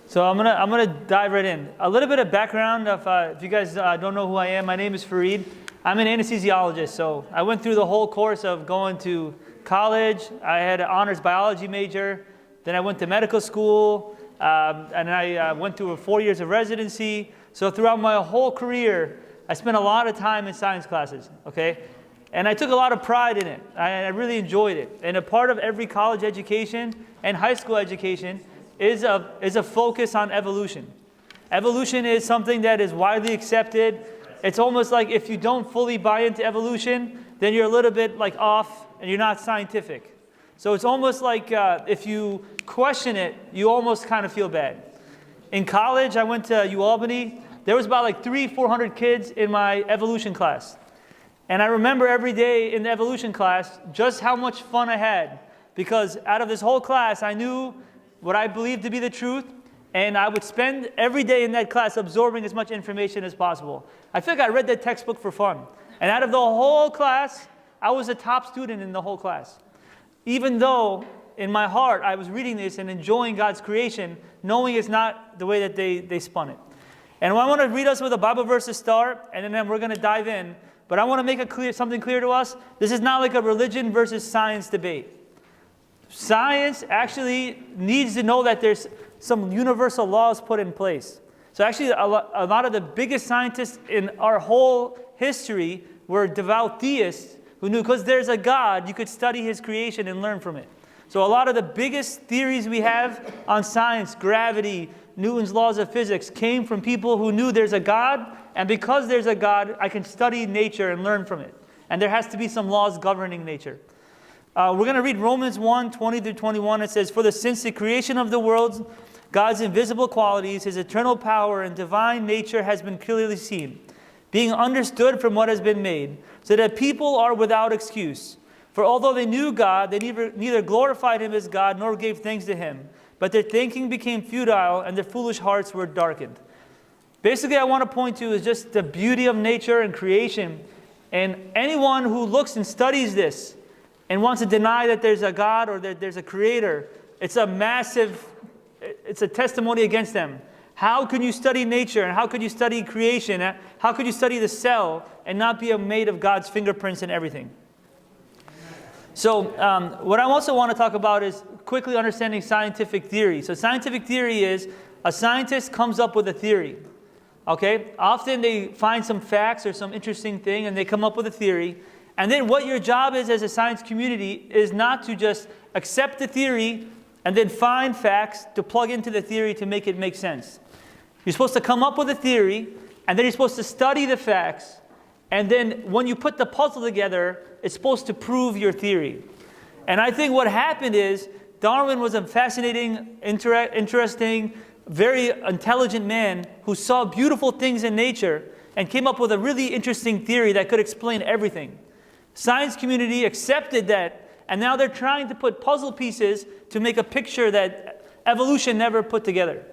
So I'm gonna dive right in. A little bit of background if you guys don't know who I am. My name is Fareed. I'm an anesthesiologist. So I went through the whole course of going to college. I had an honors biology major. Then I went to medical school, and I went through 4 years of residency. So throughout my whole career, I spent a lot of time in science classes. Okay, and I took a lot of pride in it. I really enjoyed it. And a part of every college education and high school education is a focus on evolution. Evolution is something that is widely accepted. It's almost like if you don't fully buy into evolution, then you're a little bit like off and you're not scientific. So it's almost like if you question it, you almost kind of feel bad. In college, I went to UAlbany. There was about like 400 kids in my evolution class. And I remember every day in the evolution class just how much fun I had, because out of this whole class, I knew what I believed to be the truth, and I would spend every day in that class absorbing as much information as possible. I feel like I read that textbook for fun. And out of the whole class, I was the top student in the whole class. Even though in my heart I was reading this and enjoying God's creation, knowing it's not the way that they spun it. And I want to read us with a Bible verse to start, and then we're going to dive in. But I want to make something clear to us. This is not like a religion versus science debate. Science actually needs to know that there's some universal laws put in place. So actually a lot of the biggest scientists in our whole history were devout theists who knew because there's a God, you could study his creation and learn from it. So a lot of the biggest theories we have on science, gravity, Newton's laws of physics, came from people who knew there's a God, and because there's a God, I can study nature and learn from it. And there has to be some laws governing nature. We're going to read Romans 1, 20 through 21. It says, "For since the creation of the world, God's invisible qualities, his eternal power and divine nature has been clearly seen, being understood from what has been made, so that people are without excuse. For although they knew God, they neither glorified him as God nor gave thanks to him, but their thinking became futile and their foolish hearts were darkened." Basically, I want to point to is just the beauty of nature and creation. And anyone who looks and studies this and wants to deny that there's a God or that there's a creator, it's a testimony against them. How can you study nature and how could you study creation? How could you study the cell and not be made of God's fingerprints and everything? So what I also want to talk about is quickly understanding scientific theory. So scientific theory is a scientist comes up with a theory. Okay? Often they find some facts or some interesting thing and they come up with a theory. And then what your job is as a science community is not to just accept the theory and then find facts to plug into the theory to make it make sense. You're supposed to come up with a theory, and then you're supposed to study the facts, and then when you put the puzzle together, it's supposed to prove your theory. And I think what happened is Darwin was a fascinating, interesting, very intelligent man who saw beautiful things in nature and came up with a really interesting theory that could explain everything. Science community accepted that, and now they're trying to put puzzle pieces to make a picture that evolution never put together.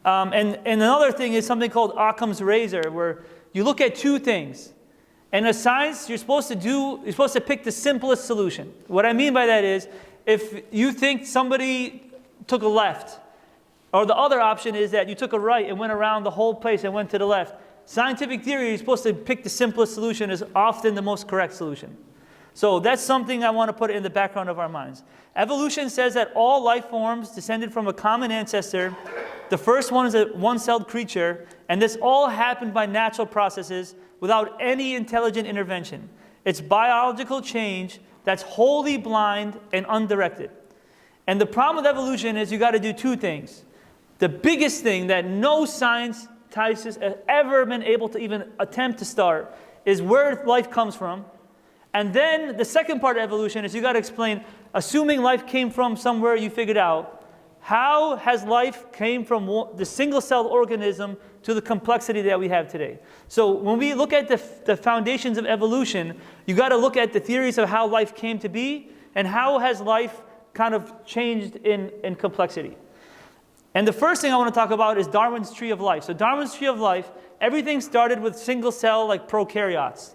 And another thing is something called Occam's razor, where you look at two things. And in science, you're supposed to pick the simplest solution. What I mean by that is, if you think somebody took a left, or the other option is that you took a right and went around the whole place and went to the left. Scientific theory, you're supposed to pick the simplest solution is often the most correct solution. So that's something I want to put in the background of our minds. Evolution says that all life forms descended from a common ancestor. The first one is a one-celled creature, and this all happened by natural processes without any intelligent intervention. It's biological change that's wholly blind and undirected. And the problem with evolution is you got to do two things. The biggest thing that no science has ever been able to even attempt to start is where life comes from. And then the second part of evolution is you got to explain, assuming life came from somewhere you figured out, how has life came from the single-celled organism to the complexity that we have today? So when we look at the foundations of evolution, you got to look at the theories of how life came to be and how has life kind of changed in complexity. And the first thing I want to talk about is Darwin's tree of life. So Darwin's tree of life, everything started with single cell like prokaryotes.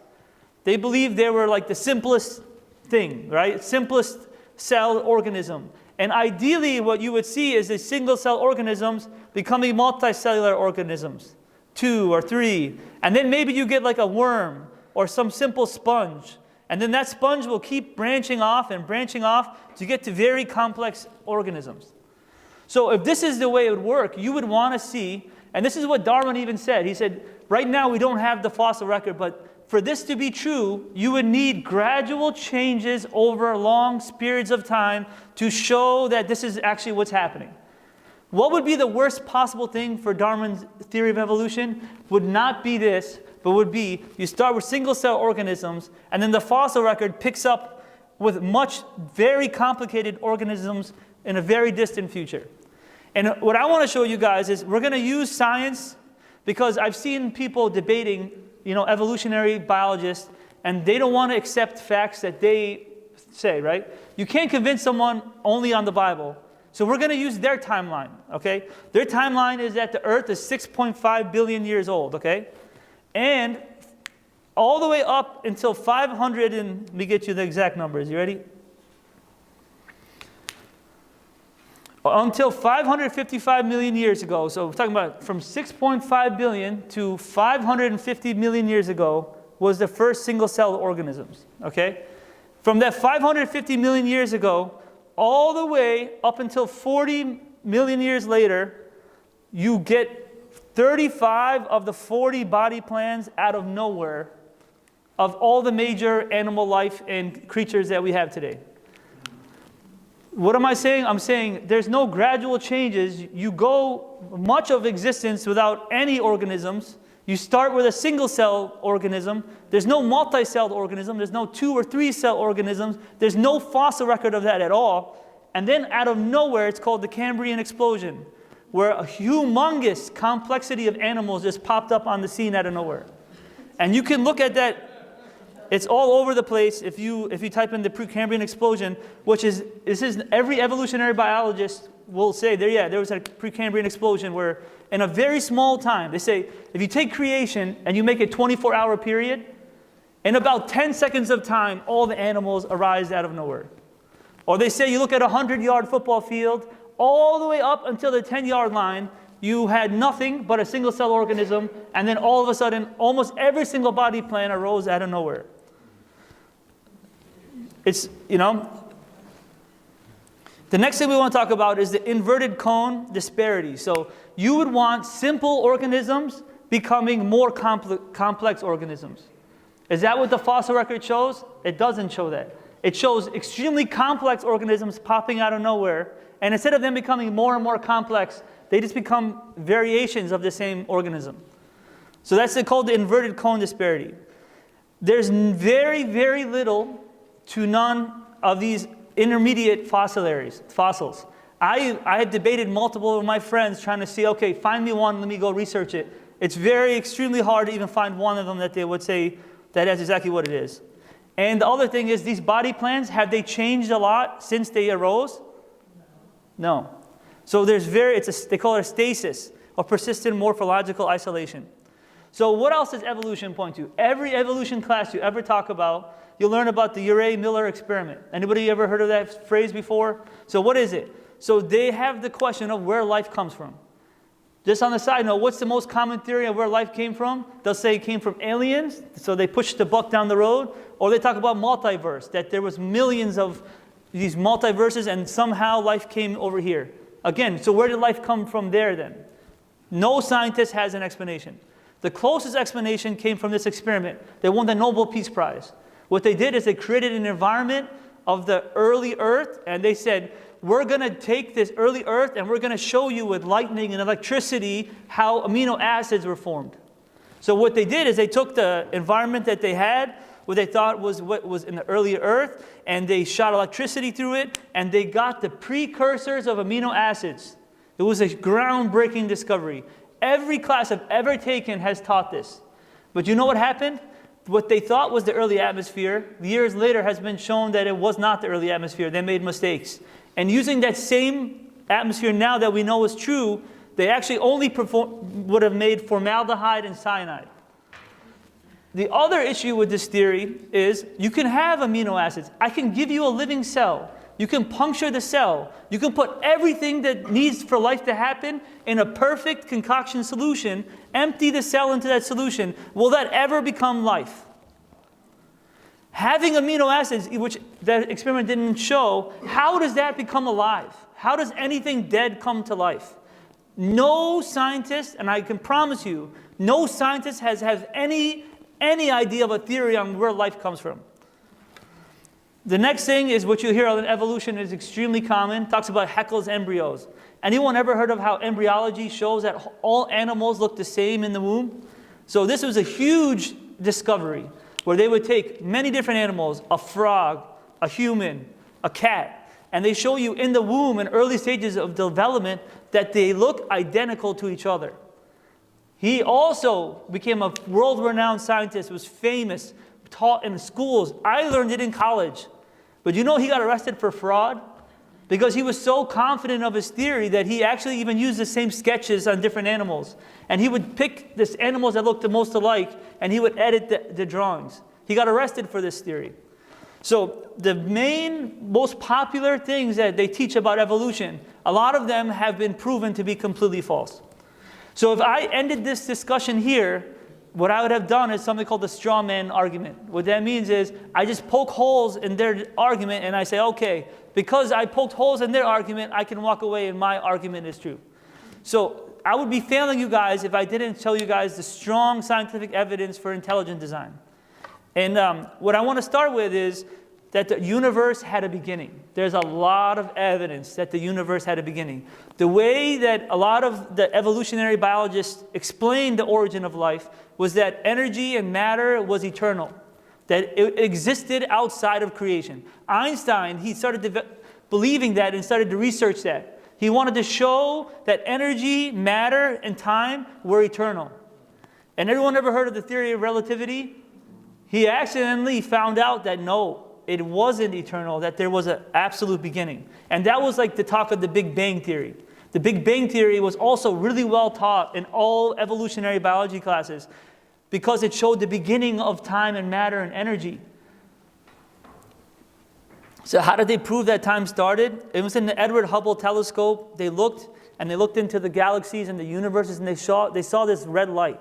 They believed they were like the simplest thing, right? Simplest cell organism. And ideally, what you would see is the single-cell organisms becoming multicellular organisms, 2 or 3. And then maybe you get like a worm or some simple sponge. And then that sponge will keep branching off and branching off to get to very complex organisms. So if this is the way it would work, you would want to see, and this is what Darwin even said. He said, right now we don't have the fossil record, but for this to be true, you would need gradual changes over long periods of time to show that this is actually what's happening. What would be the worst possible thing for Darwin's theory of evolution? Would not be this, but would be you start with single-cell organisms, and then the fossil record picks up with very complicated organisms in a very distant future. And what I want to show you guys is we're going to use science, because I've seen people debating, evolutionary biologists, and they don't want to accept facts that they say, right? You can't convince someone only on the Bible. So we're going to use their timeline, okay? Their timeline is that the Earth is 6.5 billion years old, okay? And all the way up until 500, and let me get you the exact numbers. You ready? Until 555 million years ago, so we're talking about from 6.5 billion to 550 million years ago was the first single-celled organisms, okay? From that 550 million years ago, all the way up until 40 million years later, you get 35 of the 40 body plans out of nowhere of all the major animal life and creatures that we have today. What am I saying? I'm saying there's no gradual changes. You go much of existence without any organisms. You start with a single-cell organism. There's no multi-celled organism. There's no 2 or 3-cell organisms. There's no fossil record of that at all. And then out of nowhere, it's called the Cambrian explosion, where a humongous complexity of animals just popped up on the scene out of nowhere. And you can look at that. It's all over the place if you type in the Precambrian explosion, this is every evolutionary biologist will say there was a Precambrian explosion where in a very small time, they say if you take creation and you make a 24-hour period, in about 10 seconds of time, all the animals arise out of nowhere. Or they say you look at a 100-yard football field, all the way up until the 10-yard line, you had nothing but a single-cell organism, and then all of a sudden, almost every single body plan arose out of nowhere. It's, the next thing we want to talk about is the inverted cone disparity. So you would want simple organisms becoming more complex organisms. Is that what the fossil record shows? It doesn't show that. It shows extremely complex organisms popping out of nowhere, and instead of them becoming more and more complex, they just become variations of the same organism. So that's called the inverted cone disparity. There's very, very little to none of these intermediate fossils. I had debated multiple of my friends trying to see, okay, find me one, let me go research it. It's extremely hard to even find one of them that they would say that that's exactly what it is. And the other thing is, these body plans, have they changed a lot since they arose? No. So they call it a stasis, or persistent morphological isolation. So what else does evolution point to? Every evolution class you ever talk about, you'll learn about the Urey-Miller experiment. Anybody ever heard of that phrase before? So what is it? So they have the question of where life comes from. Just on the side note, what's the most common theory of where life came from? They'll say it came from aliens, so they pushed the buck down the road. Or they talk about multiverse, that there was millions of these multiverses and somehow life came over here. Again, so where did life come from there then? No scientist has an explanation. The closest explanation came from this experiment. They won the Nobel Peace Prize. What they did is they created an environment of the early Earth, and they said, we're going to take this early Earth and we're going to show you with lightning and electricity how amino acids were formed. So what they did is they took the environment that they had, what they thought was what was in the early Earth, and they shot electricity through it, and they got the precursors of amino acids. It was a groundbreaking discovery. Every class I've ever taken has taught this. But you know what happened? What they thought was the early atmosphere, years later has been shown that it was not the early atmosphere. They made mistakes. And using that same atmosphere now that we know is true, they actually only would have made formaldehyde and cyanide. The other issue with this theory is you can have amino acids. I can give you a living cell You can puncture the cell. You can put everything that needs for life to happen in a perfect concoction solution, empty the cell into that solution. Will that ever become life? Having amino acids, which that experiment didn't show, how does that become alive? How does anything dead come to life? No scientist, and I can promise you, no scientist has any idea of a theory on where life comes from. The next thing is what you hear on evolution is extremely common. Talks about Haeckel's embryos. Anyone ever heard of how embryology shows that all animals look the same in the womb? So this was a huge discovery where they would take many different animals, a frog, a human, a cat, and they show you in the womb in early stages of development that they look identical to each other. He also became a world-renowned scientist, was famous, taught in schools. I learned it in college. But you know he got arrested for fraud? Because he was so confident of his theory that he actually even used the same sketches on different animals. And he would pick the animals that looked the most alike, and he would edit the drawings. He got arrested for this theory. So the most popular things that they teach about evolution, a lot of them have been proven to be completely false. So if I ended this discussion here, what I would have done is something called the straw man argument. What that means is I just poke holes in their argument and I say, okay, because I poked holes in their argument, I can walk away and my argument is true. So I would be failing you guys if I didn't tell you guys the strong scientific evidence for intelligent design. And what I want to start with is that the universe had a beginning. There's a lot of evidence that the universe had a beginning. The way that a lot of the evolutionary biologists explained the origin of life was that energy and matter was eternal, that it existed outside of creation. Einstein, he started believing that and started to research that. He wanted to show that energy, matter, and time were eternal. And everyone ever heard of the theory of relativity? He accidentally found out that no, it wasn't eternal, that there was an absolute beginning. And that was like the talk of the Big Bang Theory. The Big Bang Theory was also really well taught in all evolutionary biology classes because it showed the beginning of time and matter and energy. So how did they prove that time started? It was in the Edward Hubble telescope. They looked into the galaxies and the universes, and they saw this red light,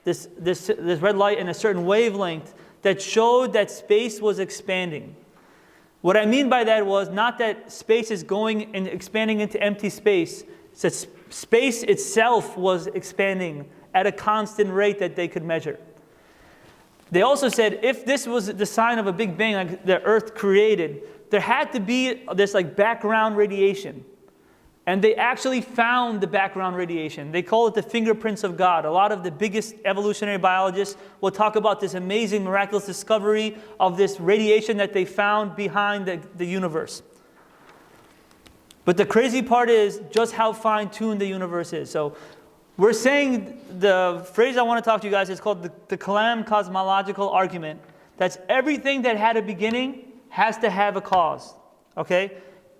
this red light in a certain wavelength that showed that space was expanding. What I mean by that was not that space is going and expanding into empty space. It's that space itself was expanding at a constant rate that they could measure. They also said if this was the sign of a Big Bang, like the Earth created, there had to be this like background radiation. And they actually found the background radiation. They call it the fingerprints of God. A lot of the biggest evolutionary biologists will talk about this amazing, miraculous discovery of this radiation that they found behind the universe. But the crazy part is just how fine-tuned the universe is. So we're saying, the phrase I want to talk to you guys is called the Kalam cosmological argument. That's everything that had a beginning has to have a cause. Okay?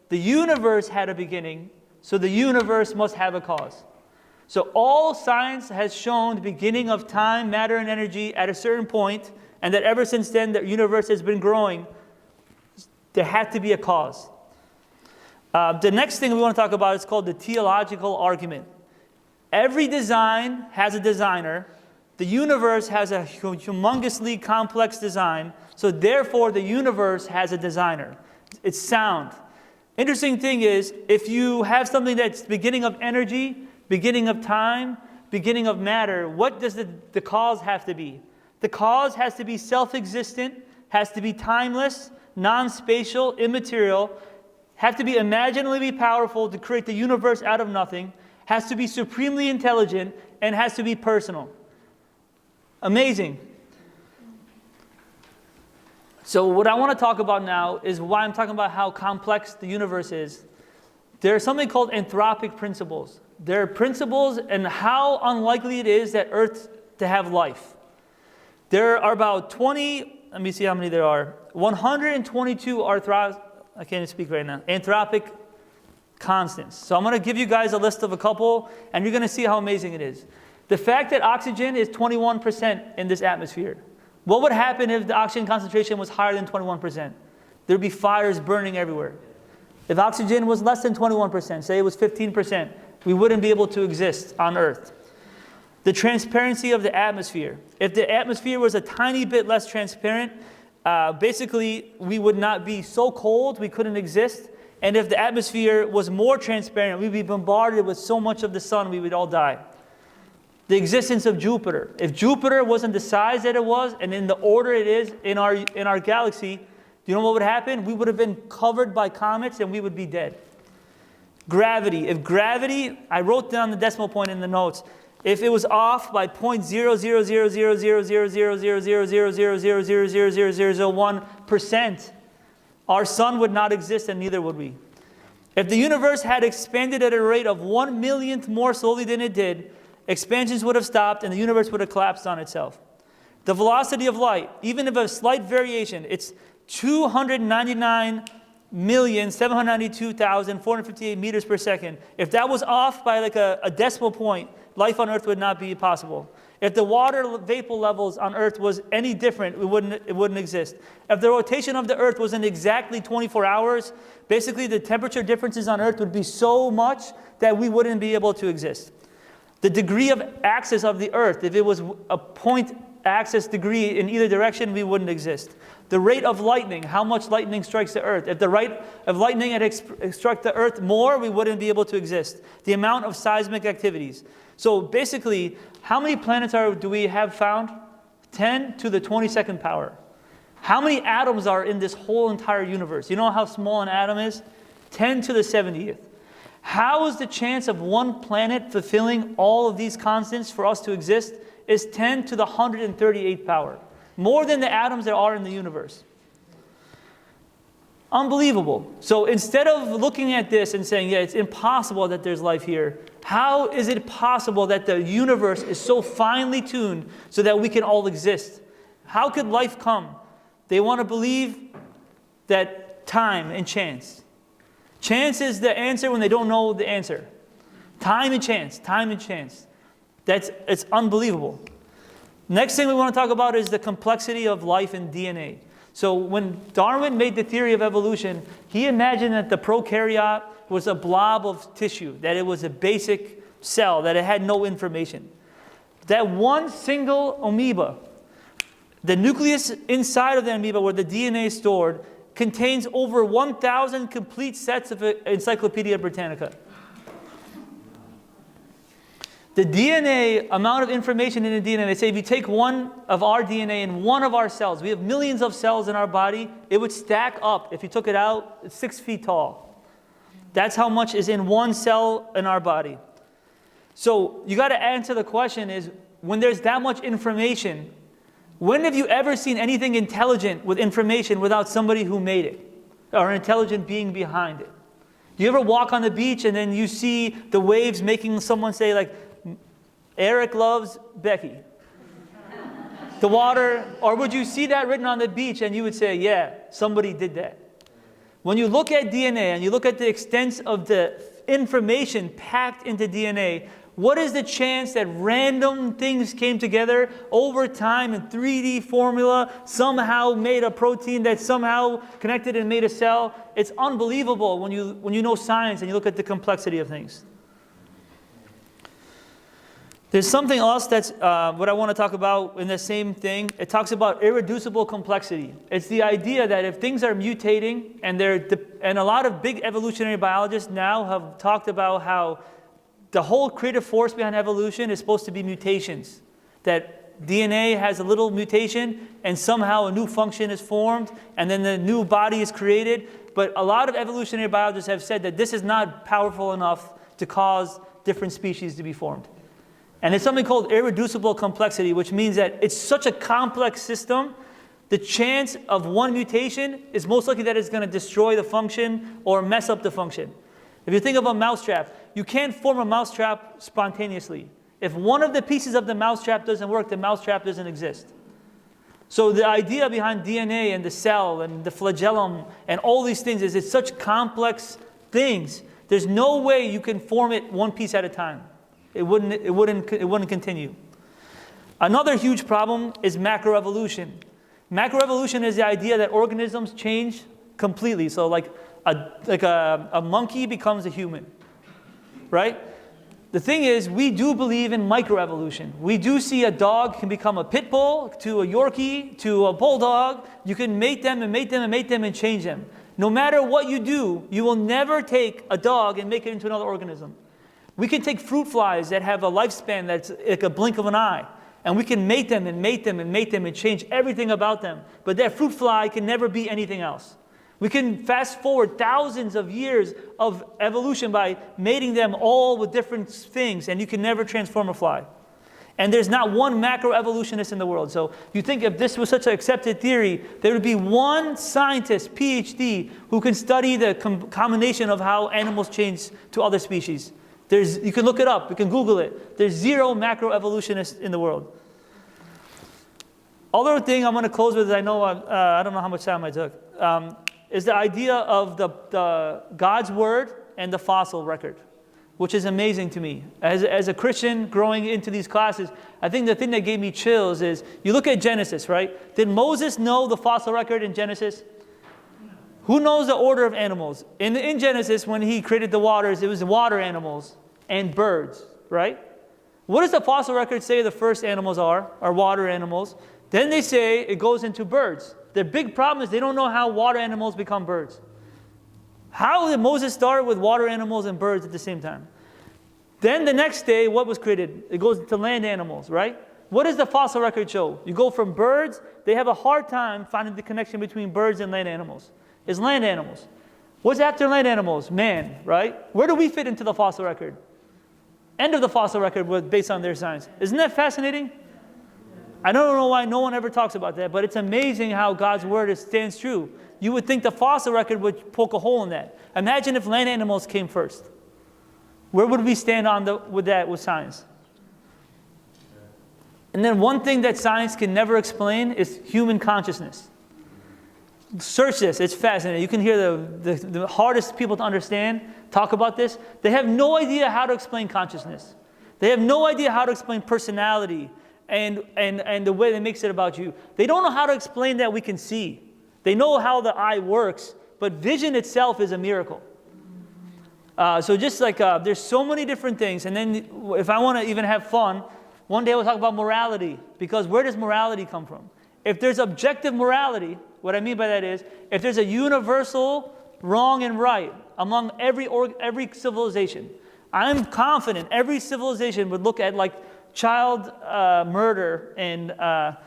The universe had a beginning, so the universe must have a cause. So all science has shown the beginning of time, matter, and energy at a certain point, and that ever since then the universe has been growing. There had to be a cause. The next thing we want to talk about is called the teleological argument. Every design has a designer. The universe has a humongously complex design, so therefore the universe has a designer. It's sound. Interesting thing is, if you have something that's beginning of energy, beginning of time, beginning of matter, what does the cause have to be? The cause has to be self-existent, has to be timeless, non-spatial, immaterial, have to be imaginatively powerful to create the universe out of nothing, has to be supremely intelligent, and has to be personal. Amazing. So what I want to talk about now is why I'm talking about how complex the universe is. There's something called anthropic principles. There are principles and how unlikely it is that Earth to have life. There are about 20, let me see how many there are, 122 I can't even speak right now, anthropic constants. So I'm going to give you guys a list of a couple, and you're going to see how amazing it is. The fact that oxygen is 21% in this atmosphere. What would happen if the oxygen concentration was higher than 21%? There'd be fires burning everywhere. If oxygen was less than 21%, say it was 15%, we wouldn't be able to exist on Earth. The transparency of the atmosphere. If the atmosphere was a tiny bit less transparent, basically we would not be so cold we couldn't exist. And if the atmosphere was more transparent, we'd be bombarded with so much of the sun we would all die. The existence of Jupiter. If Jupiter wasn't the size that it was and in the order it is in our galaxy, do you know what would happen? We would have been covered by comets and we would be dead. Gravity. If gravity, I wrote down the decimal point in the notes, if it was off by 0.0000000000000000001%, our sun would not exist and neither would we. If the universe had expanded at a rate of 1/1,000,000th more slowly than it did, expansions would have stopped and the universe would have collapsed on itself. The velocity of light, even if a slight variation, it's 299,792,458 meters per second. If that was off by like a decimal point, life on Earth would not be possible. If the water vapor levels on Earth was any different, it wouldn't exist. If the rotation of the Earth wasn't exactly 24 hours, basically the temperature differences on Earth would be so much that we wouldn't be able to exist. The degree of axis of the Earth, if it was a point axis degree in either direction, we wouldn't exist. The rate of lightning, how much lightning strikes the Earth. If the rate of lightning had struck the Earth more, we wouldn't be able to exist. The amount of seismic activities. So basically, how many planets do we have found? 10 to the 22nd power. How many atoms are in this whole entire universe? You know how small an atom is? 10 to the 70th. How is the chance of one planet fulfilling all of these constants for us to exist? Is 10 to the 138th power. More than the atoms there are in the universe. Unbelievable. So instead of looking at this and saying, yeah, it's impossible that there's life here, how is it possible that the universe is so finely tuned so that we can all exist? How could life come? They want to believe that time and chance. Chance is the answer when they don't know the answer. Time and chance, time and chance. It's unbelievable. Next thing we want to talk about is the complexity of life in DNA. So when Darwin made the theory of evolution, he imagined that the prokaryote was a blob of tissue, that it was a basic cell, that it had no information. That one single amoeba, the nucleus inside of the amoeba where the DNA is stored, contains over 1,000 complete sets of Encyclopedia Britannica. The DNA, amount of information in the DNA, they say if you take one of our DNA in one of our cells, we have millions of cells in our body, it would stack up. If you took it out, it's 6 feet tall. That's how much is in one cell in our body. So you got to answer the question is, when there's that much information, when have you ever seen anything intelligent with information without somebody who made it? Or an intelligent being behind it? Do you ever walk on the beach and then you see the waves making someone say like, Eric loves Becky? The water, or would you see that written on the beach and you would say, yeah, somebody did that? When you look at DNA and you look at the extent of the information packed into DNA, what is the chance that random things came together over time in 3D formula, somehow made a protein that somehow connected and made a cell? It's unbelievable when you know science and you look at the complexity of things. There's something else that's what I want to talk about in the same thing. It talks about irreducible complexity. It's the idea that if things are mutating, and a lot of big evolutionary biologists now have talked about how the whole creative force behind evolution is supposed to be mutations. That DNA has a little mutation, and somehow a new function is formed, and then the new body is created. But a lot of evolutionary biologists have said that this is not powerful enough to cause different species to be formed. And it's something called irreducible complexity, which means that it's such a complex system, the chance of one mutation is most likely that it's going to destroy the function or mess up the function. If you think of a mousetrap, you can't form a mousetrap spontaneously. If one of the pieces of the mousetrap doesn't work, the mousetrap doesn't exist. So the idea behind DNA and the cell and the flagellum and all these things is it's such complex things. There's no way you can form it one piece at a time. It wouldn't continue. Another huge problem is macroevolution. Macroevolution is the idea that organisms change completely. So like a monkey becomes a human, right? The thing is, we do believe in microevolution. We do see a dog can become a pit bull, to a Yorkie, to a bulldog. You can mate them and mate them and mate them and change them. No matter what you do, you will never take a dog and make it into another organism. We can take fruit flies that have a lifespan that's like a blink of an eye, and we can mate them and mate them and mate them and change everything about them. But that fruit fly can never be anything else. We can fast forward thousands of years of evolution by mating them all with different things, and you can never transform a fly. And there's not one macroevolutionist in the world. So you think if this was such an accepted theory, there would be one scientist, PhD, who can study the combination of how animals change to other species. You can look it up. You can Google it. There's 0 macroevolutionists in the world. Other thing I'm going to close with, I know I don't know how much time I took, is the idea of the God's Word and the fossil record, which is amazing to me. As a Christian growing into these classes, I think the thing that gave me chills is, you look at Genesis, right? Did Moses know the fossil record in Genesis? Who knows the order of animals? In Genesis, when he created the waters, it was water animals and birds, right? What does the fossil record say the first animals are water animals? Then they say it goes into birds. The big problem is they don't know how water animals become birds. How did Moses start with water animals and birds at the same time? Then the next day, what was created? It goes to land animals, right? What does the fossil record show? You go from birds, they have a hard time finding the connection between birds and land animals. It's land animals. What's after land animals? Man, right? Where do we fit into the fossil record? End of the fossil record was based on their science. Isn't that fascinating? I don't know why no one ever talks about that, but it's amazing how God's Word stands true. You would think the fossil record would poke a hole in that. Imagine if land animals came first. Where would we stand with science? And then one thing that science can never explain is human consciousness. Search this, it's fascinating. You can hear the hardest people to understand talk about this. They have no idea how to explain consciousness. They have no idea how to explain personality and the way that makes it about you. They don't know how to explain that we can see. They know how the eye works, but vision itself is a miracle. So just like there's so many different things. And then if I want to even have fun, one day we'll talk about morality, because where does morality come from? If there's objective morality, what I mean by that is, if there's a universal wrong and right among every civilization, I'm confident every civilization would look at like child murder and, I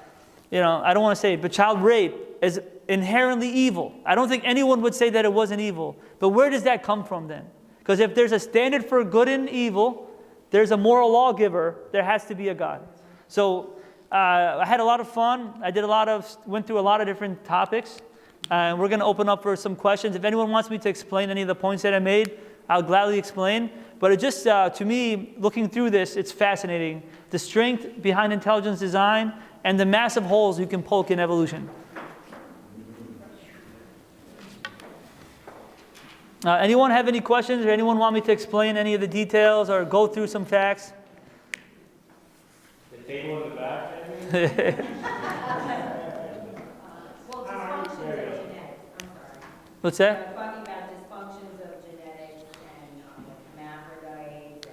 don't want to say it, but child rape as inherently evil. I don't think anyone would say that it wasn't evil. But where does that come from then? Because if there's a standard for good and evil, there's a moral lawgiver, there has to be a God. So I had a lot of fun. Went through a lot of different topics. And we're going to open up for some questions. If anyone wants me to explain any of the points that I made, I'll gladly explain. But it just, to me, looking through this, it's fascinating. The strength behind intelligence design and the massive holes you can poke in evolution. Anyone have any questions, or anyone want me to explain any of the details or go through some facts? The table in the back? Well, dysfunctions of genetics. I'm sorry. What's that? Talking about dysfunctions of genetics and hermaphrodites,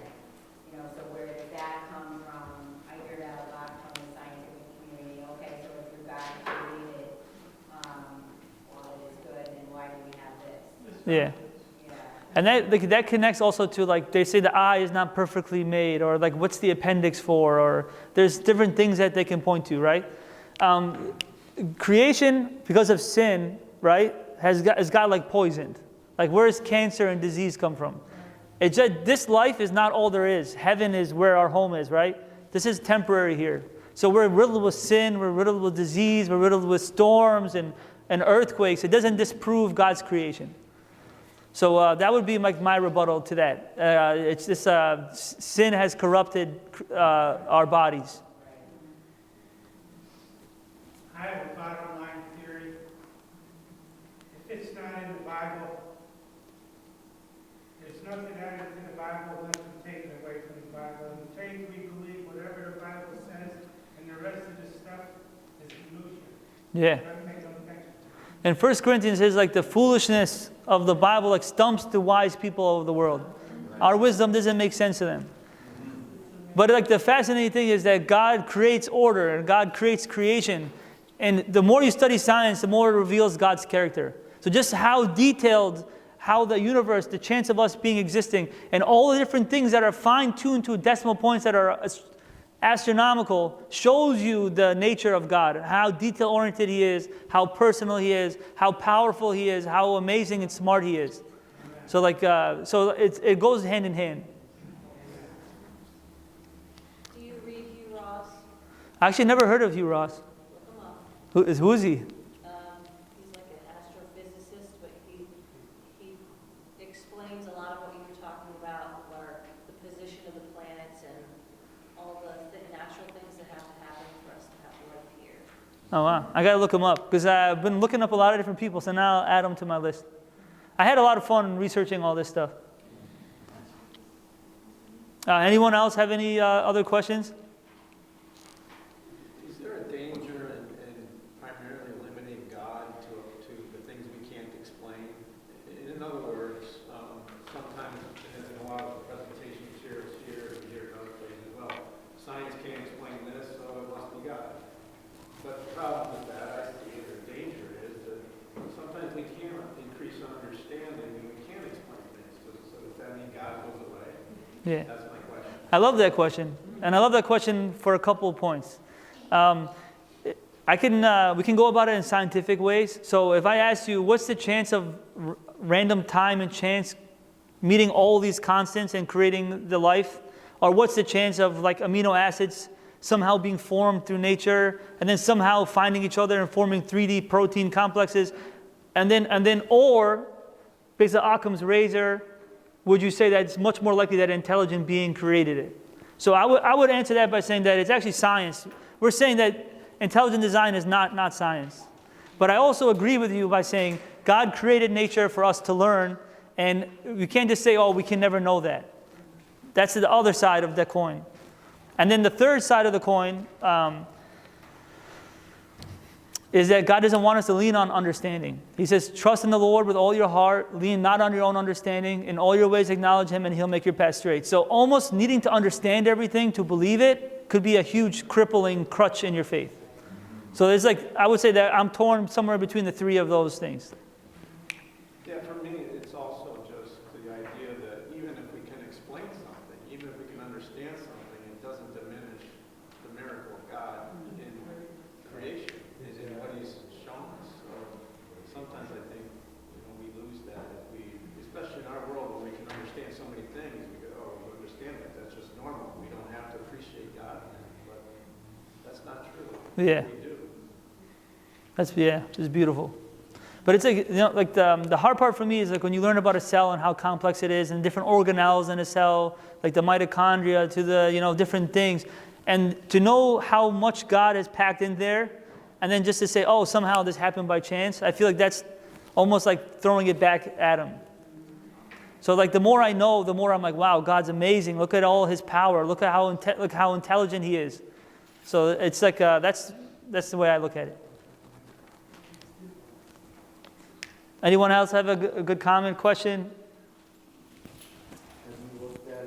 and so where does that come from? I hear that a lot from the scientific community. Okay, so if your God created all that is good, then why do we have this? Yeah. And that connects also to, like, they say the eye is not perfectly made, or like what's the appendix for, or there's different things that they can point to, right? Creation, because of sin, right, has got like poisoned. Like, where does cancer and disease come from? It's just, this life is not all there is. Heaven is where our home is, right? This is temporary here. So we're riddled with sin, we're riddled with disease, we're riddled with storms and earthquakes. It doesn't disprove God's creation. So that would be like my rebuttal to that. It's just sin has corrupted our bodies. I have a bottom line theory. If it's not in the Bible, there's nothing that is in the Bible that can take it away from the Bible. In faith, we believe whatever the Bible says, and the rest of the stuff is illusion. Yeah. And 1 Corinthians says, like, the foolishness of the Bible like stumps the wise people of the world. Our wisdom doesn't make sense to them. But like the fascinating thing is that God creates order and God creates creation. And the more you study science, the more it reveals God's character. So just how detailed, how the universe, the chance of us being existing, and all the different things that are fine-tuned to decimal points that are astronomical, shows you the nature of God, how detail-oriented He is, how personal He is, how powerful He is, how amazing and smart He is. So like, it goes hand in hand. Do you read Hugh Ross? I actually never heard of Hugh Ross. Look him up. Who is he? He's like an astrophysicist, but he explains a lot of what you were talking about, where the position of the planets and all the natural things that have to happen for us to have life here. Oh wow, I gotta look him up because I've been looking up a lot of different people, so now I'll add them to my list. I had a lot of fun researching all this stuff. Anyone else have any other questions? Is there a danger in primarily limiting God to the things we can't explain? In other words, sometimes in a lot of the presentations here and here and other places as well, science can't explain this, so it must be God. But the problem with that, I see, or danger is that sometimes we can't increase our understanding and we can't explain things. So does that mean God goes away? Yeah. That's my question. I love that question, and I love that question for a couple of points. We can go about it in scientific ways. So if I ask you, what's the chance of random time and chance meeting all these constants and creating the life? Or what's the chance of like amino acids somehow being formed through nature and then somehow finding each other and forming 3D protein complexes? Or based on Occam's razor, would you say that it's much more likely that an intelligent being created it? So I would answer that by saying that it's actually science. We're saying that intelligent design is not science. But I also agree with you by saying God created nature for us to learn, and we can't just say, oh, we can never know that. That's the other side of the coin. And then the third side of the coin is that God doesn't want us to lean on understanding. He says, trust in the Lord with all your heart, lean not on your own understanding, in all your ways acknowledge Him and He'll make your path straight. So almost needing to understand everything to believe it could be a huge crippling crutch in your faith. So there's I would say that I'm torn somewhere between the three of those things. Yeah, for me, it's also just the idea that even if we can explain something, even if we can understand something, it doesn't diminish the miracle of God in creation, is in what He's shown us. So sometimes I think we lose that if we, especially in our world where we can understand so many things, we go, oh, we understand that, that's just normal. We don't have to appreciate God, but that's not true. Yeah. We do. It's beautiful. But it's the hard part for me is like when you learn about a cell and how complex it is and different organelles in a cell, like the mitochondria to the, different things. And to know how much God has packed in there and then just to say, oh, somehow this happened by chance, I feel like that's almost like throwing it back at Him. So like the more I know, the more I'm like, wow, God's amazing. Look at all His power. Look at how intelligent He is. So it's like that's the way I look at it. Anyone else have a good comment, question? As we looked at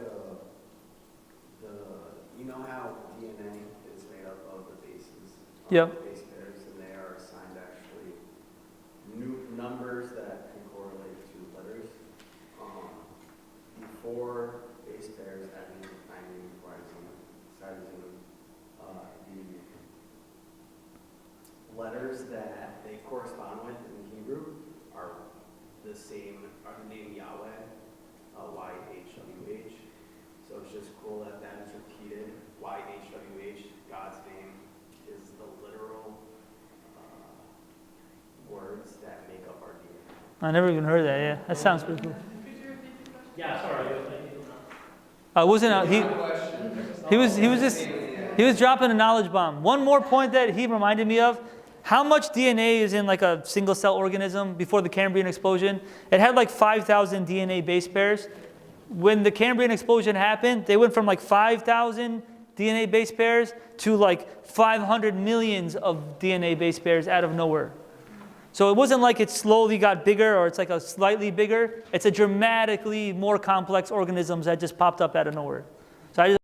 you know how DNA is made up of the bases, Yep. base pairs, and they are assigned actually new numbers that can correlate to letters. Before base pairs, adenine, thymine, guanine, cytosine, the letters that they correspond with in Hebrew are the same, are the name Yahweh, YHWH. So it's just cool that that is repeated. YHWH, God's name, is the literal words that make up our DNA. I never even heard that. Yeah, that sounds pretty cool. Yeah, sorry. He was dropping a knowledge bomb. One more point that he reminded me of. How much DNA is in like a single cell organism before the Cambrian explosion? It had like 5,000 DNA base pairs. When the Cambrian explosion happened, they went from like 5,000 DNA base pairs to like 500 millions of DNA base pairs out of nowhere. So it wasn't like it slowly got bigger or it's like a slightly bigger. It's a dramatically more complex organisms that just popped up out of nowhere. So I just